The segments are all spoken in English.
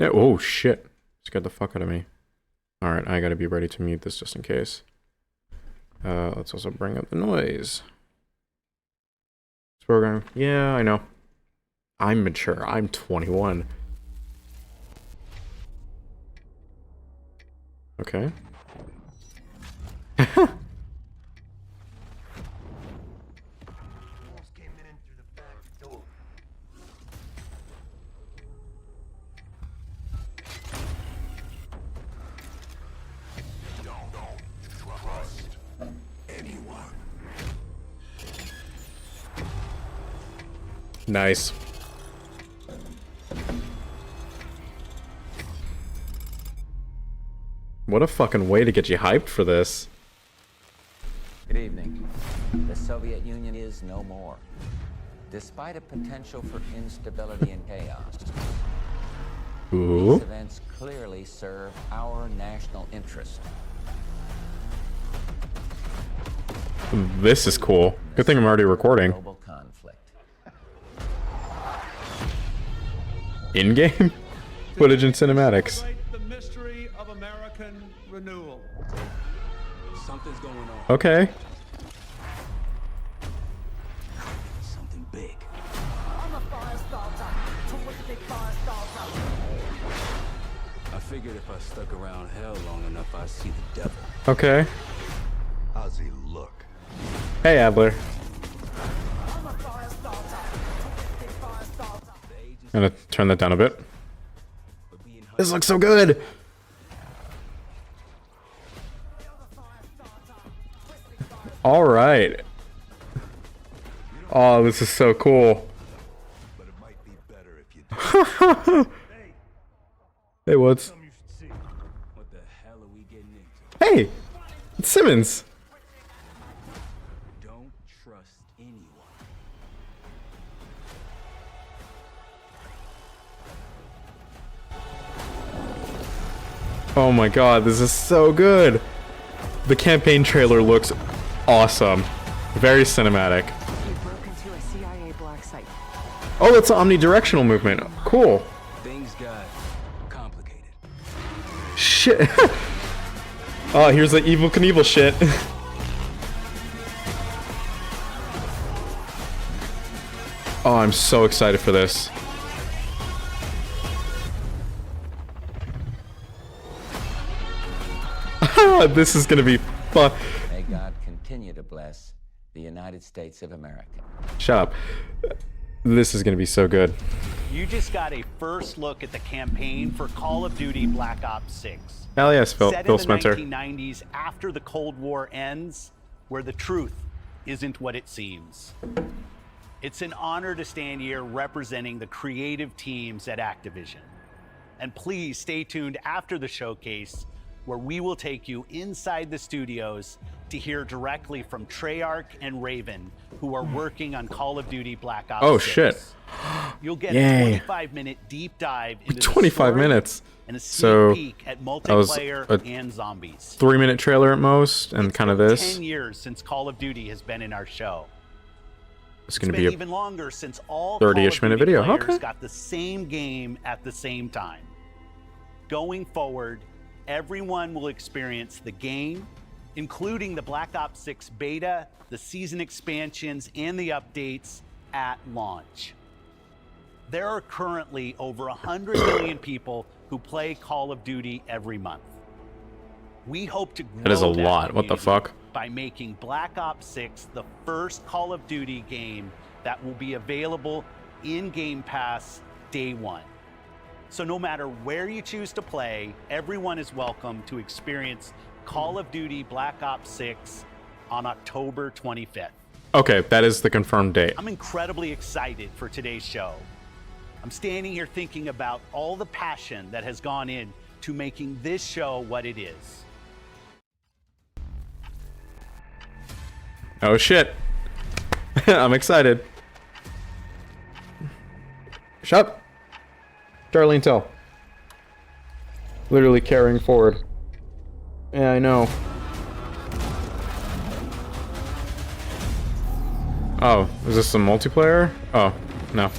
Yeah, oh shit. Scared the fuck out of me. Alright, I gotta be ready to mute this just in case. Let's also bring up the noise. This program. Yeah, I know. I'm mature. I'm 21. Okay. Nice. What a fucking way to get you hyped for this. Good evening. The Soviet Union is no more. Despite a potential for instability and chaos, Ooh. these events clearly serve our national interest. This is cool. Good thing I'm already recording. Global conflict. In-game? Footage and cinematics. The mystery of American renewal. Something's going on. Okay. Something big. I'm a fire starter. Terrific fire starter. I figured if I stuck around hell long enough, I'd see the devil. Okay. How's he look? Hey, Adler. I'm a fire starter. Terrific fire starter. I'm gonna turn that down a bit. This looks so good! Alright. Oh, this is so cool. But it might be better if you do. Hey, what's... What the hell are we getting into? Hey! It's Simmons! Don't trust anyone. Oh my god, this is so good! The campaign trailer looks awesome. Very cinematic. You broke into a CIA black site. Oh, it's an omnidirectional movement. Cool. Things got complicated. Shit. Oh, here's the Evil Knievel shit. Oh, I'm so excited for this. This is gonna be fun. May God continue to bless the United States of America. Shut up. This is gonna be so good. You just got a first look at the campaign for Call of Duty Black Ops 6. Hell yes, Phil Set in the Spencer. 1990s after the Cold War ends, where the truth isn't what it seems. It's an honor to stand here representing the creative teams at Activision. And please stay tuned after the showcase, where we will take you inside the studios to hear directly from Treyarch and Raven, who are working on Call of Duty Black Ops 6. Oh shit. You'll get Yay. a 25-minute deep dive into 25 the story minutes. and a sneak So, peek at was multiplayer a and zombies. 3-minute trailer at most, and kind of this. 10 years since Call of Duty has been in our show. It's It's gonna been be a even longer since all 30-ish Call of minute Duty video. players Okay. got the same game at the same time. Going forward, everyone will experience the game, including the Black Ops 6 beta, the season expansions, and the updates at launch. There are currently over 100 million people who play Call of Duty every month. We hope to grow That is a lot. What the community fuck? by making Black Ops 6 the first Call of Duty game that will be available in Game Pass day one. So no matter where you choose to play, everyone is welcome to experience Call of Duty Black Ops 6 on October 25th. Okay, that is the confirmed date. I'm incredibly excited for today's show. I'm standing here thinking about all the passion that has gone in to making this show what it is. Oh shit. I'm excited. Shut up. Darlene Tell. Literally carrying forward. Yeah, I know. Oh, is this some multiplayer? Oh, no.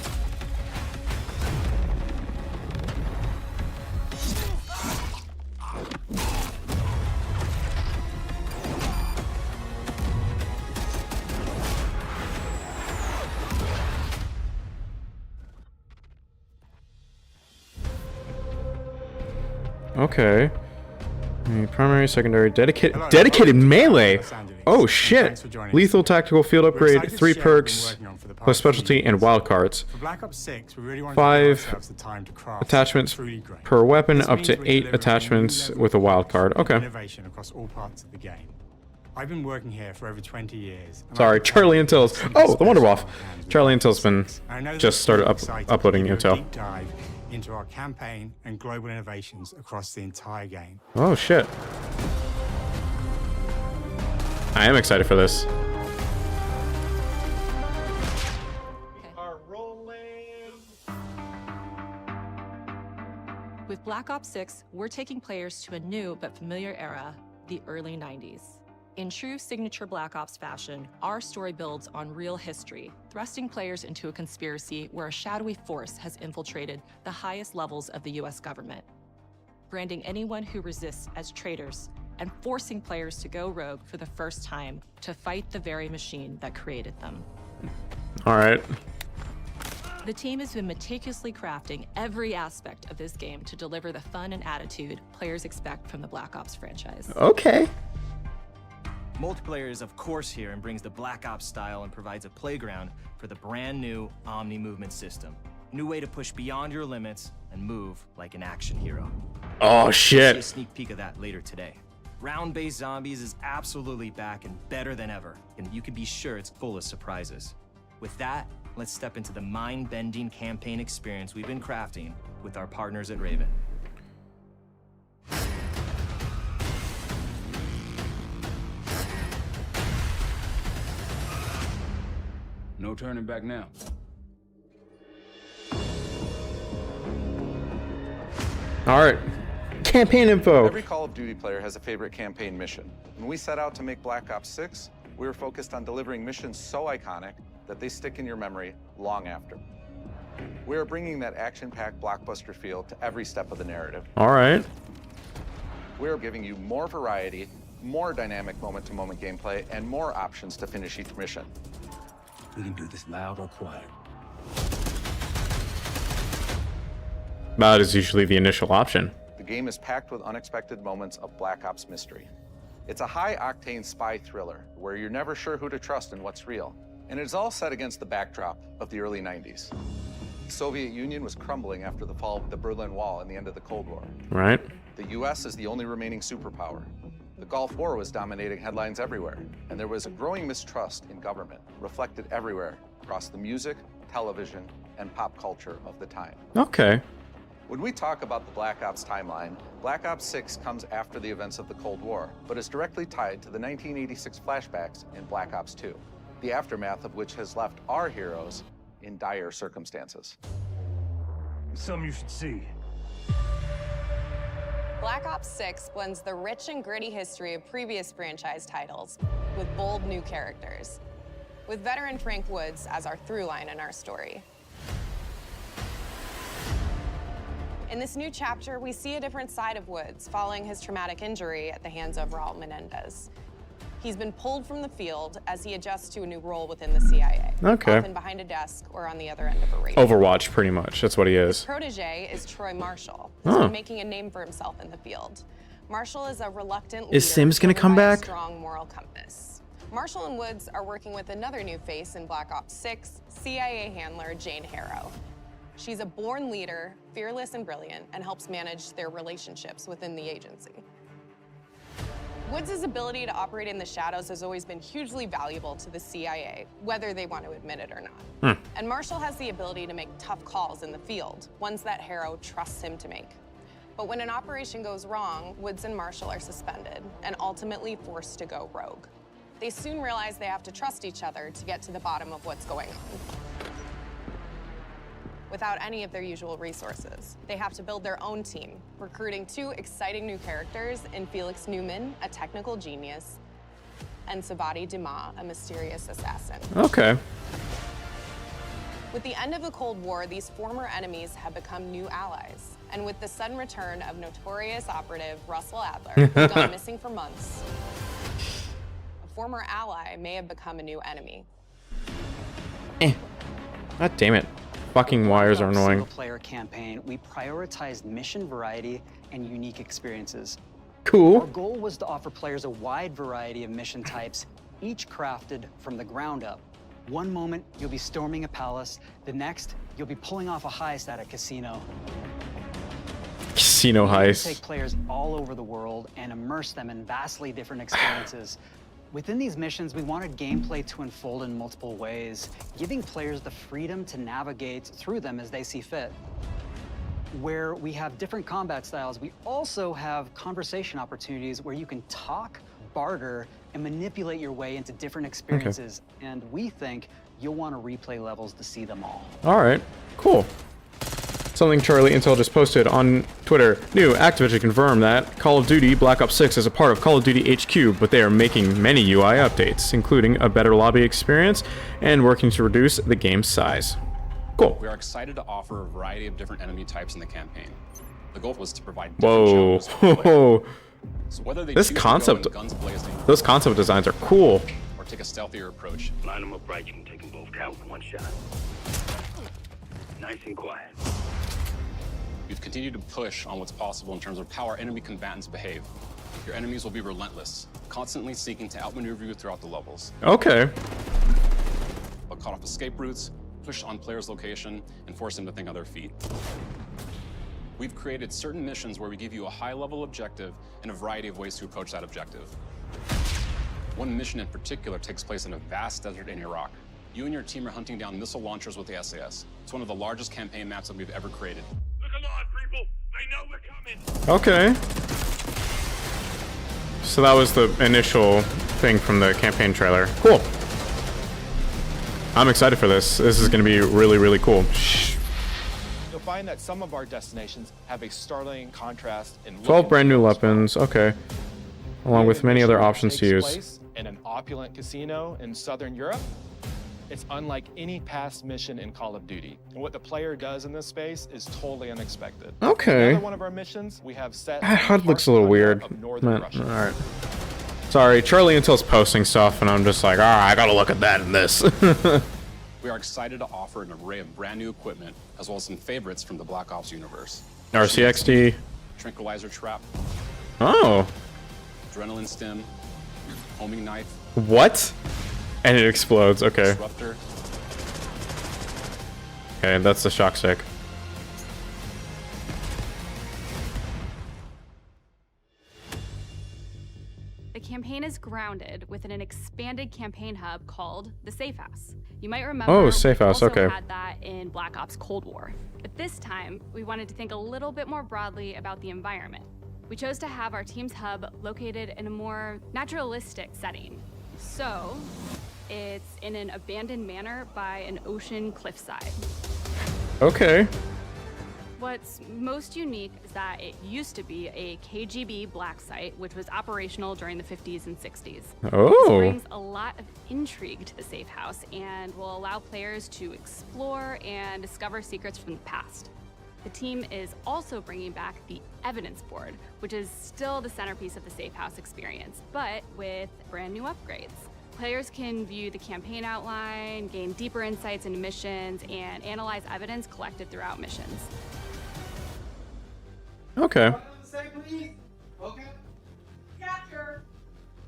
Okay. Primary, secondary, dedicated Hello. melee. Los Angeles. Oh And shit! thanks for joining Lethal us. tactical field We're upgrade, excited to 3 share what we've been perks, working on for the past plus few specialty and years. wild cards. For Black Ops 6, we really wanted 5 to give ourselves the time to craft attachments something truly great. per weapon, This up means to we're 8 delivering a new attachments level with a of wild card. and Okay. Innovation across all parts of the game. I've been working here for over 20 years. and Sorry, I've had Charlie Intel's. something Oh, the Wonder special Waff. on our hands with Charlie Black Ops Intel's been 6. I know that just started you're excited to uploading give you a Intel. deep dive into our campaign and global innovations across the entire game. Oh shit. I am excited for this. Are rolling. With Black Ops 6, we're taking players to a new but familiar era, the early 90s. In true signature Black Ops fashion, our story builds on real history, thrusting players into a conspiracy where a shadowy force has infiltrated the highest levels of the US government, branding anyone who resists as traitors and forcing players to go rogue for the first time to fight the very machine that created them. All right. The team has been meticulously crafting every aspect of this game to deliver the fun and attitude players expect from the Black Ops franchise. Okay. Multiplayer is of course here and brings the Black Ops style and provides a playground for the brand new Omni movement system. New way to push beyond your limits and move like an action hero. Oh You'll see shit. a sneak peek of that later today. Round-based zombies is absolutely back and better than ever, and you can be sure it's full of surprises. With that, let's step into the mind-bending campaign experience we've been crafting with our partners at Raven. No turning back now. All right. Campaign info. Every Call of Duty player has a favorite campaign mission. When we set out to make Black Ops 6, we were focused on delivering missions so iconic that they stick in your memory long after. We are bringing that action-packed blockbuster feel to every step of the narrative. All right. We are giving you more variety, more dynamic moment-to-moment gameplay, and more options to finish each mission. We can do this loud or quiet. That is usually the initial option. The game is packed with unexpected moments of Black Ops mystery. It's a high-octane spy thriller where you're never sure who to trust and what's real. And it's all set against the backdrop of the early 90s. The Soviet Union was crumbling after the fall of the Berlin Wall and the end of the Cold War. Right. The US is the only remaining superpower. The Gulf War was dominating headlines everywhere, and there was a growing mistrust in government, reflected everywhere across the music, television, and pop culture of the time. Okay. When we talk about the Black Ops timeline, Black Ops 6 comes after the events of the Cold War, but is directly tied to the 1986 flashbacks in Black Ops 2, the aftermath of which has left our heroes in dire circumstances. Something you should see. Black Ops 6 blends the rich and gritty history of previous franchise titles with bold new characters, with veteran Frank Woods as our through line in our story. In this new chapter, we see a different side of Woods following his traumatic injury at the hands of Raul Menendez. He's been pulled from the field as he adjusts to a new role within the CIA. Okay. Often behind a desk or on the other end of a radio. Overwatch, pretty much. That's what he is. Protege is Troy Marshall, who's Huh. been making a name for himself in the field. Marshall is a reluctant Is leader Sims gonna driven come by a back? strong moral compass. Marshall and Woods are working with another new face in Black Ops 6, CIA handler Jane Harrow. She's a born leader, fearless and brilliant, and helps manage their relationships within the agency. Woods' ability to operate in the shadows has always been hugely valuable to the CIA, whether they want to admit it or not. And Marshall has the ability to make tough calls in the field, ones that Harrow trusts him to make. But when an operation goes wrong, Woods and Marshall are suspended and ultimately forced to go rogue. They soon realize they have to trust each other to get to the bottom of what's going on. Without any of their usual resources, they have to build their own team, recruiting two exciting new characters in Felix Newman, a technical genius, and Savati Dumas, a mysterious assassin. Okay. With the end of the Cold War, these former enemies have become new allies. And with the sudden return of notorious operative Russell Adler, who's gone missing for months, a former ally may have become a new enemy. God damn it. fucking wires are annoying. Single-player campaign, we prioritized mission variety and unique experiences. Cool. Our goal was to offer players a wide variety of mission types, each crafted from the ground up. One moment, you'll be storming a palace. The next, you'll be pulling off a heist at a casino. Casino We aim to heist. take players all over the world and immerse them in vastly different experiences. Within these missions, we wanted gameplay to unfold in multiple ways, giving players the freedom to navigate through them as they see fit. Where we have different combat styles, we also have conversation opportunities where you can talk, barter, and manipulate your way into different experiences. And we think you'll want to replay levels to see them all. All right, cool. Something Charlie Intel just posted on Twitter. New, Activision confirmed that Call of Duty Black Ops 6 is a part of Call of Duty HQ, but they are making many UI updates, including a better lobby experience and working to reduce the game's size. Cool. We are excited to offer a variety of different enemy types in the campaign. The goal was to provide different Whoa. challenges for players. So whether they This choose concept, to go in guns blazing, those concept designs are cool. or take a stealthier approach, Line them up right, you can take them both out with one shot. Nice and quiet. we've continued to push on what's possible in terms of how our enemy combatants behave. Your enemies will be relentless, constantly seeking to outmaneuver you throughout the levels. Okay. They'll cut off escape routes, push on players' location, and force them to think on their feet. We've created certain missions where we give you a high-level objective and a variety of ways to approach that objective. One mission in particular takes place in a vast desert in Iraq. You and your team are hunting down missile launchers with the SAS. It's one of the largest campaign maps that we've ever created. Look alive, people! They know we're coming! Okay. So that was the initial thing from the campaign trailer. Cool. I'm excited for this. This is going to be really, really cool. Shh. You'll find that some of our destinations have a startling contrast in look 12 and brand new feel as well. weapons. Okay. Along with many other options to Takes use. place in an opulent casino in Southern Europe. It's unlike any past mission in Call of Duty. And what the player does in this space is totally unexpected. Okay. Another one of our missions we have set That HUD looks a little weird. Alright. Sorry, Charlie Intel's posting stuff, and I'm just like, I gotta look at that and this. We are excited to offer an array of brand new equipment, as well as some favorites from the Black Ops universe. RCXD. Tranquilizer trap, Oh. adrenaline stim, homing knife, What? And it explodes. Okay. disruptor, Okay, that's the shock stick. The campaign is grounded within an expanded campaign hub called the Safe House. You might remember Oh, Safe we House, also okay. had that in Black Ops Cold War. But this time, we wanted to think a little bit more broadly about the environment. We chose to have our team's hub located in a more naturalistic setting. So, it's in an abandoned manor by an ocean cliffside. Okay. What's most unique is that it used to be a KGB black site, which was operational during the 50s and 60s. Oh. This brings a lot of intrigue to the Safe House and will allow players to explore and discover secrets from the past. The team is also bringing back the evidence board, which is still the centerpiece of the Safe House experience, but with brand new upgrades. Players can view the campaign outline, gain deeper insights into missions, and analyze evidence collected throughout missions. Okay.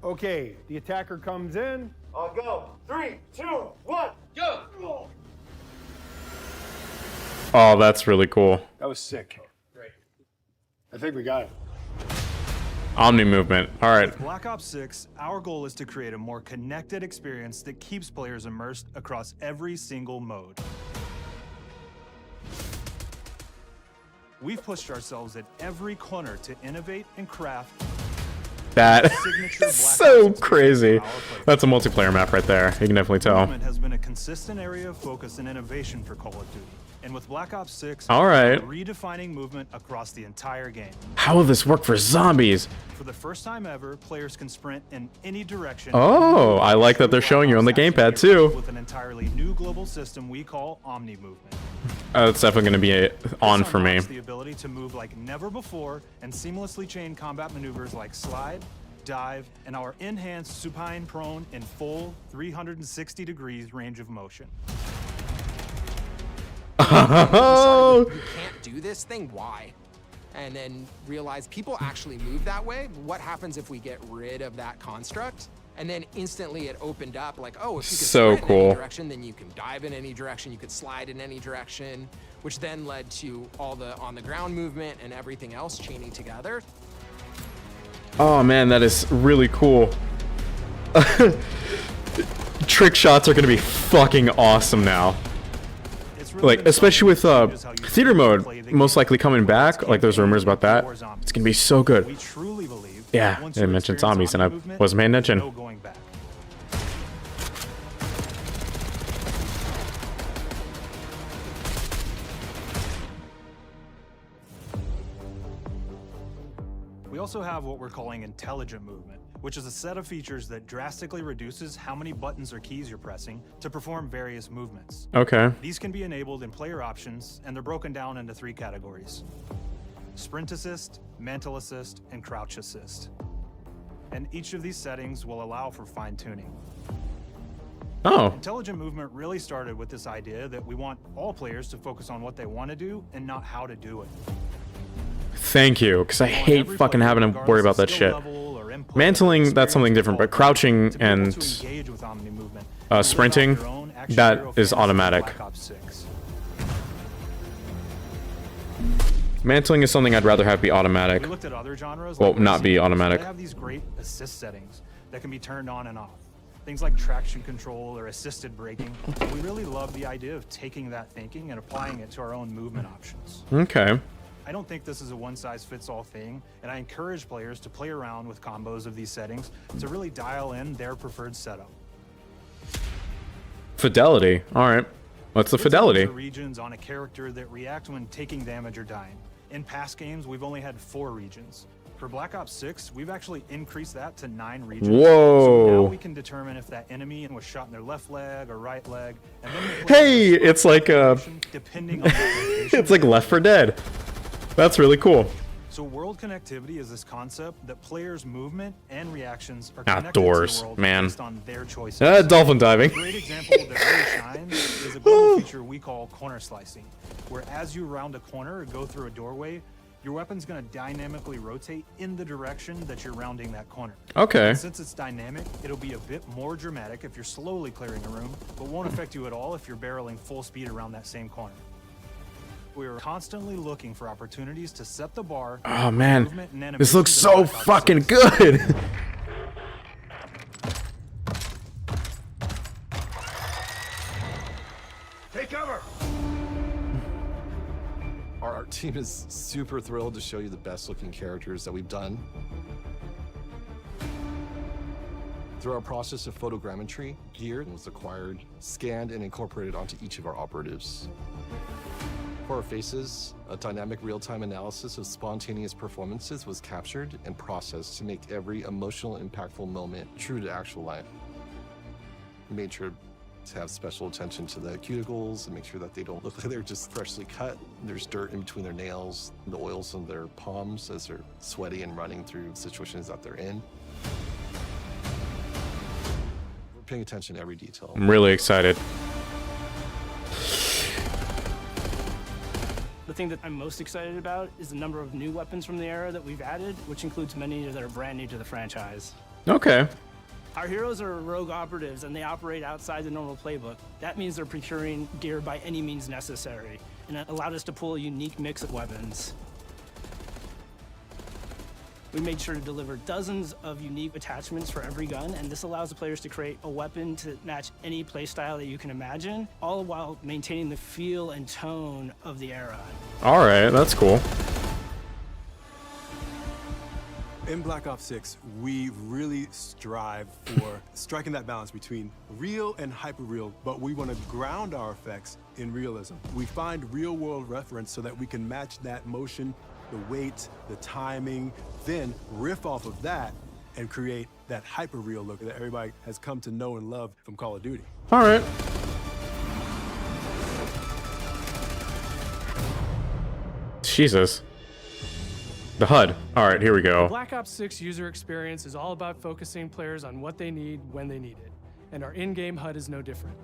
Okay, the attacker comes in. I'll go. 3, 2, 1, go! Oh, that's really cool. That was sick. Great. I think we got it. Omni movement. All right. With Black Ops 6, our goal is to create a more connected experience that keeps players immersed across every single mode. We've pushed ourselves at every corner to innovate and craft That is so crazy. That's a multiplayer map right there. You can definitely tell. movement has been a consistent area of focus and innovation for Call of Duty. And with Black Ops 6, All right. we're redefining movement across the entire game. How will this work for zombies? For the first time ever, players can sprint in any direction. Oh, I like that they're showing you on the gamepad too. With an entirely new global system we call Omni Movement. That's definitely going to be on for me. Unlocks the ability to move like never before and seamlessly chain combat maneuvers like slide, dive, and our enhanced supine prone in full 360 degrees range of motion. Oh. You can't do this thing, why? And then realize people actually move that way. What happens if we get rid of that construct? And then instantly it opened up like, oh, if you can So sprint in cool. any direction, then you can dive in any direction, you could slide in any direction, which then led to all the on the ground movement and everything else chaining together. Oh man, that is really cool. Trick shots are gonna be fucking awesome now. Like, especially with theater mode most likely coming back. Like, there's rumors about that. It's gonna be so good. Yeah, I mentioned zombies and I wasn't paying attention. We also have what we're calling intelligent movement, which is a set of features that drastically reduces how many buttons or keys you're pressing to perform various movements. Okay. These can be enabled in player options, and they're broken down into 3 categories: sprint assist, mantle assist, and crouch assist. And each of these settings will allow for fine-tuning. Oh. Intelligent movement really started with this idea that we want all players to focus on what they want to do and not how to do it. Thank you, because I hate fucking having to worry about that shit. Mantling, that's something different, but crouching and sprinting, that is automatic. Mantling is something I'd rather have be automatic. We looked at other genres, Well, like not be racing. automatic. They have these great assist settings that can be turned on and off. Things like traction control or assisted braking. We really love the idea of taking that thinking and applying it to our own movement options. Okay. I don't think this is a one-size-fits-all thing, and I encourage players to play around with combos of these settings to really dial in their preferred setup. Fidelity. Alright. What's the fidelity? Regions on a character that react when taking damage or dying. In past games, we've only had 4 regions. For Black Ops 6, we've actually increased that to 9 regions. Whoa. So now we can determine if that enemy was shot in their left leg or right leg. And then the Hey, it's like depending on it's like Left 4 Dead. That's really cool. So world connectivity is this concept that players' movement and reactions are connected Outdoors, to the world man. based on their choices. Dolphin diving. A great example that really shines is a global feature we call corner slicing, where as you round a corner or go through a doorway, your weapon's going to dynamically rotate in the direction that you're rounding that corner. Okay. And since it's dynamic, it'll be a bit more dramatic if you're slowly clearing a room, but won't affect you at all if you're barreling full speed around that same corner. We are constantly looking for opportunities to set the bar. Oh man, this looks so fucking good. Take cover! Our art team is super thrilled to show you the best looking characters that we've done. Through our process of photogrammetry, gear was acquired, scanned, and incorporated onto each of our operatives. For our faces, a dynamic real-time analysis of spontaneous performances was captured and processed to make every emotional, impactful moment true to actual life. We made sure to have special attention to the cuticles and make sure that they don't look like they're just freshly cut. There's dirt in between their nails, the oils on their palms as they're sweaty and running through situations that they're in. We're paying attention to every detail. I'm really excited. The thing that I'm most excited about is the number of new weapons from the era that we've added, which includes many that are brand new to the franchise. Okay. Our heroes are rogue operatives and they operate outside the normal playbook. That means they're procuring gear by any means necessary, and it allowed us to pull a unique mix of weapons. We made sure to deliver dozens of unique attachments for every gun, and this allows the players to create a weapon to match any playstyle that you can imagine, all while maintaining the feel and tone of the era. Alright, that's cool. In Black Ops 6, we really strive for striking that balance between real and hyper-real, but we want to ground our effects in realism. We find real-world reference so that we can match that motion, the weight, the timing, then riff off of that and create that hyper-real look that everybody has come to know and love from Call of Duty. Alright. Jesus. The HUD. Alright, here we go. Black Ops 6 user experience is all about focusing players on what they need when they need it, and our in-game HUD is no different.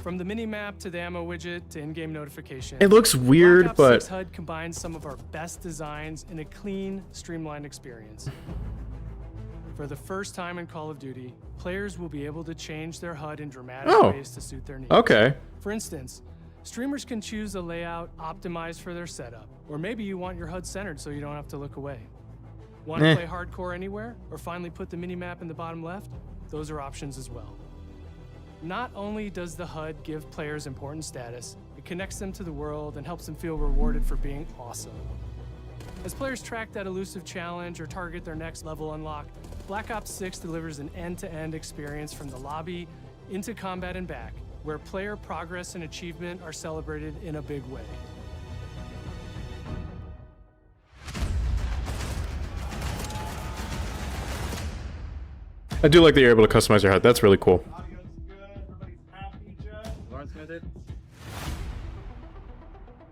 From the minimap to the ammo widget to in-game notification. It looks weird, Black Ops but 6 HUD combines some of our best designs in a clean, streamlined experience. For the first time in Call of Duty, players will be able to change their HUD in dramatic ways to suit their needs. Okay. For instance, streamers can choose a layout optimized for their setup, or maybe you want your HUD centered so you don't have to look away. Want to play hardcore anywhere, or finally put the minimap in the bottom left? Those are options as well. Not only does the HUD give players important status, it connects them to the world and helps them feel rewarded for being awesome. As players track that elusive challenge or target their next level unlock, Black Ops 6 delivers an end-to-end experience from the lobby into combat and back, where player progress and achievement are celebrated in a big way. I do like that you're able to customize your HUD. That's really cool.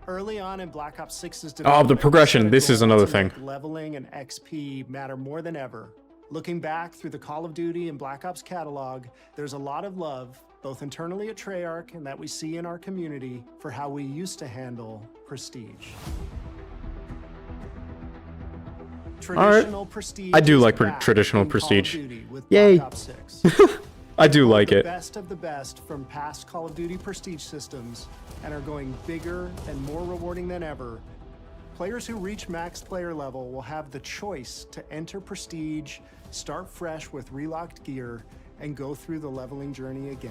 Early on in Black Ops 6's Oh, the progression. This is another thing. Leveling and XP matter more than ever. Looking back through the Call of Duty and Black Ops catalog, there's a lot of love, both internally at Treyarch and that we see in our community, for how we used to handle prestige. Traditional prestige. I do like traditional prestige. Yay. I do like it. The best of the best from past Call of Duty prestige systems and are going bigger and more rewarding than ever. Players who reach max player level will have the choice to enter prestige, start fresh with relocked gear, and go through the leveling journey again.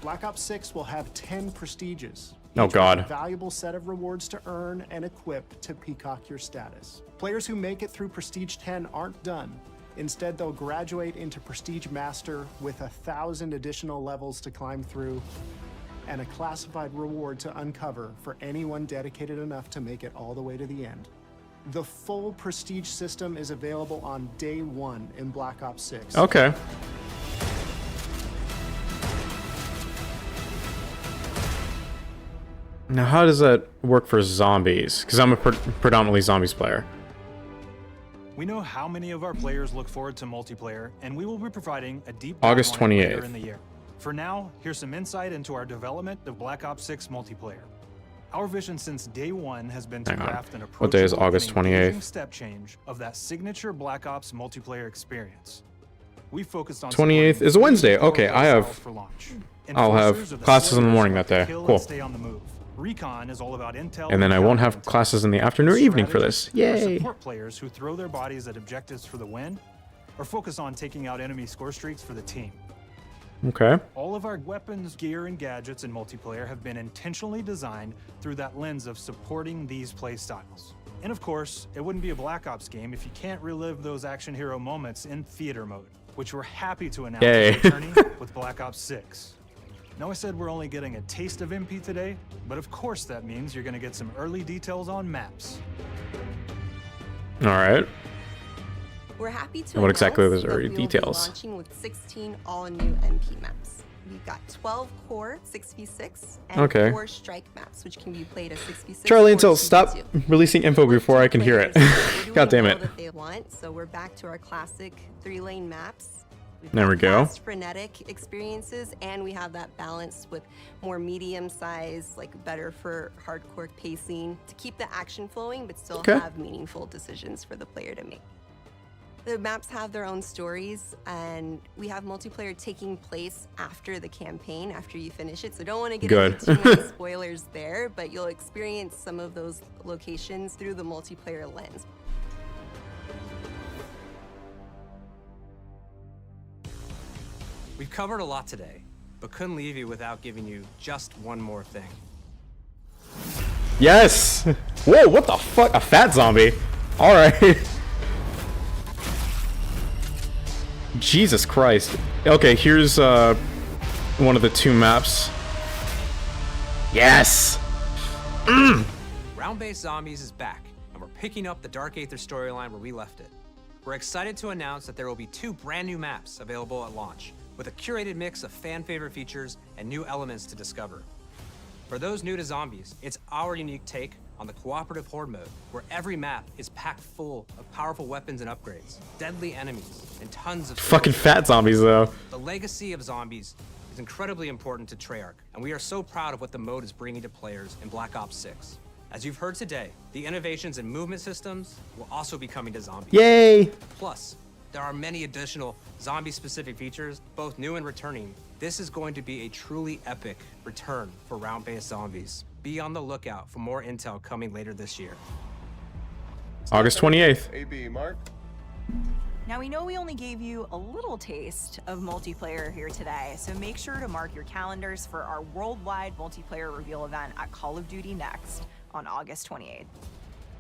Black Ops 6 will have 10 prestiges. Oh Each God. with a valuable set of rewards to earn and equip to peacock your status. Players who make it through Prestige 10 aren't done. Instead, they'll graduate into Prestige Master with 1,000 additional levels to climb through and a classified reward to uncover for anyone dedicated enough to make it all the way to the end. The full Prestige system is available on day 1 in Black Ops 6. Okay. Now, how does that work for zombies? Because I'm a predominantly zombies player. We know how many of our players look forward to multiplayer, and we will be providing a deep August dive on it later 28th. in the year. For now, here's some insight into our development of Black Ops 6 multiplayer. Our vision since day one has been to Hang on. craft an What day is approachable August and engaging 28th? step change of that signature Black Ops multiplayer experience. We focused on 28th is a Wednesday. Okay, I'll have classes in the morning that day. kill Cool. and stay on the move. Recon is all about intel And then I won't have classes in the afternoon or evening for this. Yay! Support players who throw their bodies at objectives for the win, or focus on taking out enemy score streaks for the team. Okay. All of our weapons, gear, and gadgets in multiplayer have been intentionally designed through that lens of supporting these play styles. And of course, it wouldn't be a Black Ops game if you can't relive those action hero moments in theater mode, which we're happy to announce Yay. is returning with Black Ops 6. Now, I said we're only getting a taste of MP today, but of course that means you're going to get some early details on maps. All right. We're happy to And what exactly announce are that those we will details? be launching with 16 all-new MP maps. We've got 12 core 6v6 and Okay. 4 strike maps, which can be played as 6v6. Charlie or Intel, stop 2v2. releasing info before I can hear it. God damn it. That they want, so we're back to our classic 3-lane maps. We've There got we go. fast, frenetic experiences, and we have that balance with more medium size, like better for hardcore pacing to keep the action flowing, but still Okay. have meaningful decisions for the player to make. The maps have their own stories, and we have multiplayer taking place after the campaign, after you finish it. So don't want to get Good. into too many spoilers there, but you'll experience some of those locations through the multiplayer lens. We've covered a lot today, but couldn't leave you without giving you just one more thing. Yes! Whoa, what the fuck? A fat zombie. All right. Jesus Christ. Okay, here's one of the 2 maps. Yes! Round-based Zombies is back, and we're picking up the Dark Aether storyline where we left it. We're excited to announce that there will be 2 brand new maps available at launch, with a curated mix of fan-favorite features and new elements to discover. For those new to Zombies, it's our unique take on the cooperative horde mode, where every map is packed full of powerful weapons and upgrades, deadly enemies, and tons of Fucking fat zombies, though. The legacy of Zombies is incredibly important to Treyarch, and we are so proud of what the mode is bringing to players in Black Ops 6. As you've heard today, the innovations in movement systems will also be coming to zombies. Yay! Plus, there are many additional zombie-specific features, both new and returning. This is going to be a truly epic return for round-based zombies. Be on the lookout for more intel coming later this year. August 28th. AB, Mark. Now, we know we only gave you a little taste of multiplayer here today, so make sure to mark your calendars for our worldwide multiplayer reveal event at Call of Duty Next on August 28th.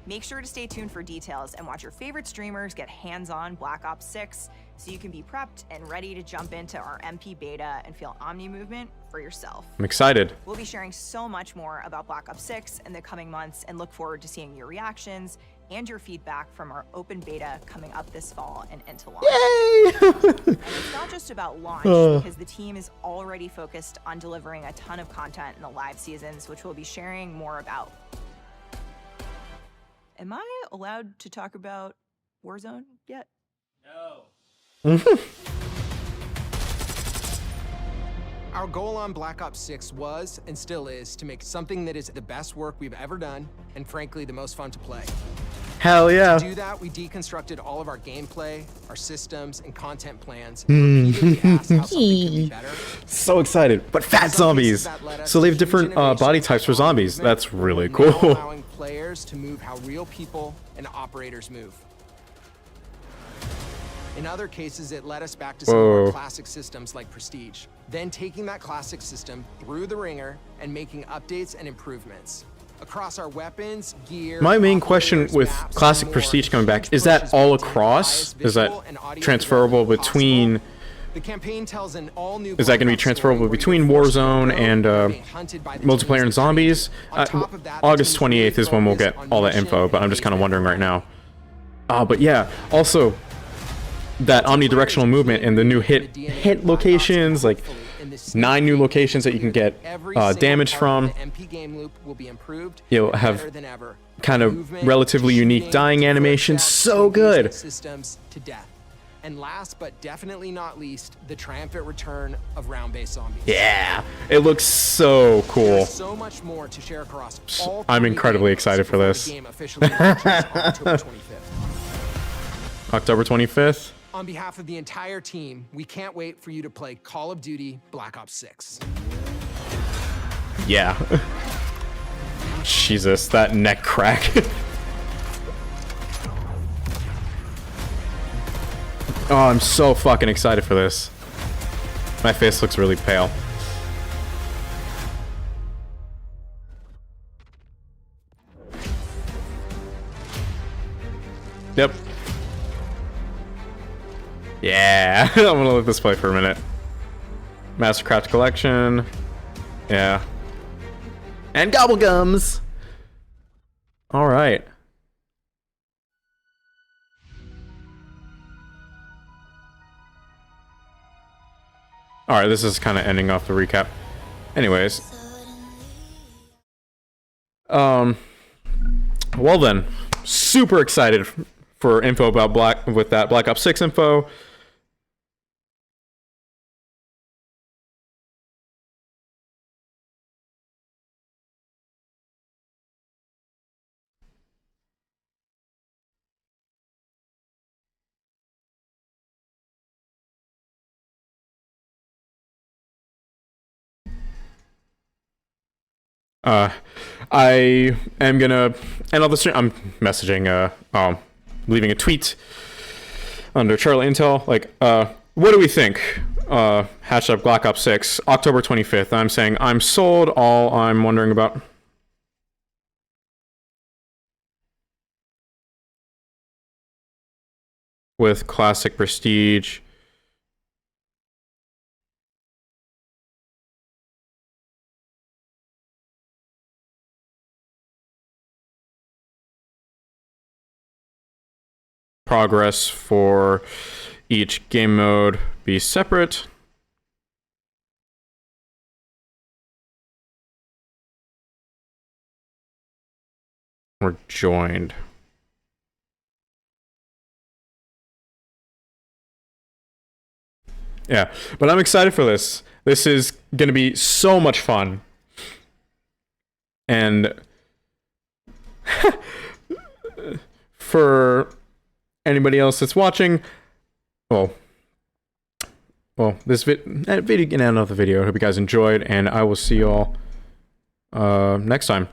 Make sure to stay tuned for details and watch your favorite streamers get hands-on Black Ops 6 so you can be prepped and ready to jump into our MP beta and feel Omni movement for yourself. I'm excited. We'll be sharing so much more about Black Ops 6 in the coming months and look forward to seeing your reactions and your feedback from our open beta coming up this fall and into launch. Yay! And it's not just about launch, because the team is already focused on delivering a ton of content in the live seasons, which we'll be sharing more about. Am I allowed to talk about Warzone yet? No. Our goal on Black Ops 6 was, and still is, to make something that is the best work we've ever done, and frankly, the most fun to play. Hell yeah. To do that, we deconstructed all of our gameplay, our systems, and content plans, and repeatedly asked how something could be better. So excited. But fat zombies. So they have different body types for zombies. That's really cool. Allowing players to move how real people and operators move. In other cases, it led us back to some of our classic systems like Prestige. Then taking that classic system through the ringer and making updates and improvements. Across our weapons, gear... My main question with Classic Prestige coming back, is that all across? Is that transferable between... The campaign tells an all-new... Is that going to be transferable between Warzone and multiplayer and zombies? August 28th is when we'll get all that info, but I'm just kind of wondering right now. But yeah, also... that omnidirectional movement and the new hit locations, like 9 new locations that you can get damage from. You'll have kind of relatively unique dying animations. So good. Systems to death. And last but definitely not least, the triumphant return of round-based zombies. Yeah, it looks so cool. There's so much more to share across all I'm incredibly excited for this. The game officially launches on October 25th. October 25th. On behalf of the entire team, we can't wait for you to play Call of Duty Black Ops 6. Yeah. Jesus, that neck crack. Oh, I'm so fucking excited for this. My face looks really pale. Yep. Yeah, I'm gonna let this play for a minute. Mastercraft Collection. Yeah. And Gobblegums! Alright. Alright, this is kind of ending off the recap. Anyways. Well then. Super excited for info about Black Ops 6 info. I am gonna end all the stream. I'm messaging, leaving a tweet under Charlie Intel, like, what do we think? Hashtag Black Ops 6, October 25th. I'm saying I'm sold. All I'm wondering about. With Classic Prestige. Progress for each game mode be separate. Or joined. Yeah, but I'm excited for this. This is gonna be so much fun. And for anybody else that's watching, well, this video, get out of the video. I hope you guys enjoyed, and I will see you all next time.